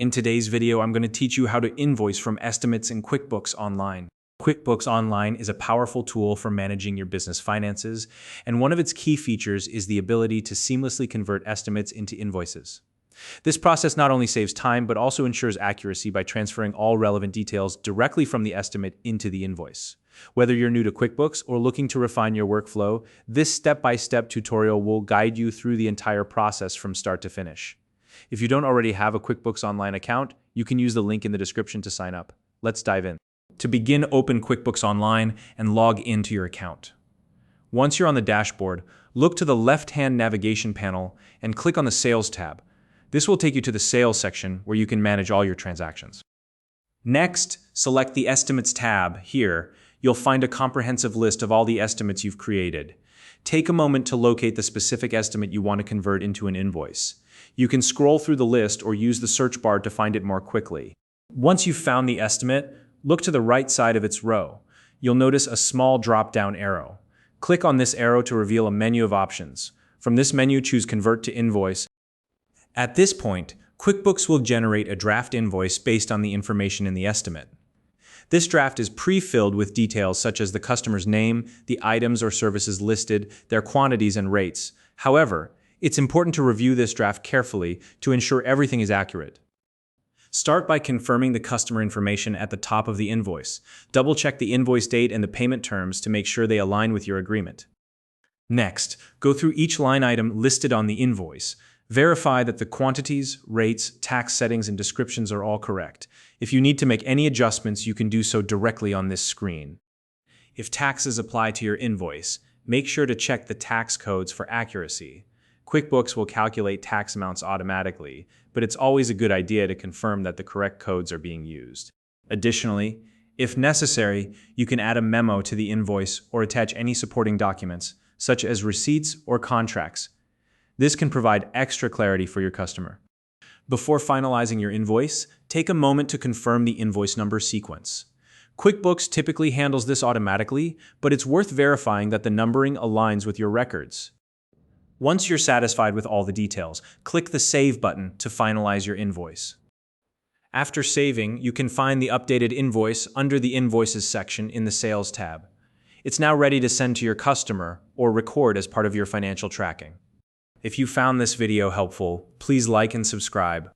In today's video, I'm going to teach you how to invoice from estimates in QuickBooks Online. QuickBooks Online is a powerful tool for managing your business finances, and one of its key features is the ability to seamlessly convert estimates into invoices. This process not only saves time, but also ensures accuracy by transferring all relevant details directly from the estimate into the invoice. Whether you're new to QuickBooks or looking to refine your workflow, this step-by-step tutorial will guide you through the entire process from start to finish. If you don't already have a QuickBooks Online account, you can use the link in the description to sign up. Let's dive in. To begin, open QuickBooks Online and log into your account. Once you're on the dashboard, look to the left-hand navigation panel and click on the Sales tab. This will take you to the Sales section where you can manage all your transactions. Next, select the Estimates tab. Here, you'll find a comprehensive list of all the estimates you've created. Take a moment to locate the specific estimate you want to convert into an invoice. You can scroll through the list or use the search bar to find it more quickly. Once you've found the estimate, look to the right side of its row. You'll notice a small drop-down arrow. Click on this arrow to reveal a menu of options. From this menu, choose Convert to Invoice. At this point, QuickBooks will generate a draft invoice based on the information in the estimate. This draft is pre-filled with details such as the customer's name, the items or services listed, their quantities and rates. However, it's important to review this draft carefully to ensure everything is accurate. Start by confirming the customer information at the top of the invoice. Double-check the invoice date and the payment terms to make sure they align with your agreement. Next, go through each line item listed on the invoice. Verify that the quantities, rates, tax settings, and descriptions are all correct. If you need to make any adjustments, you can do so directly on this screen. If taxes apply to your invoice, make sure to check the tax codes for accuracy. QuickBooks will calculate tax amounts automatically, but it's always a good idea to confirm that the correct codes are being used. Additionally, if necessary, you can add a memo to the invoice or attach any supporting documents, such as receipts or contracts. This can provide extra clarity for your customer. Before finalizing your invoice, take a moment to confirm the invoice number sequence. QuickBooks typically handles this automatically, but it's worth verifying that the numbering aligns with your records. Once you're satisfied with all the details, click the Save button to finalize your invoice. After saving, you can find the updated invoice under the Invoices section in the Sales tab. It's now ready to send to your customer or record as part of your financial tracking. If you found this video helpful, please like and subscribe.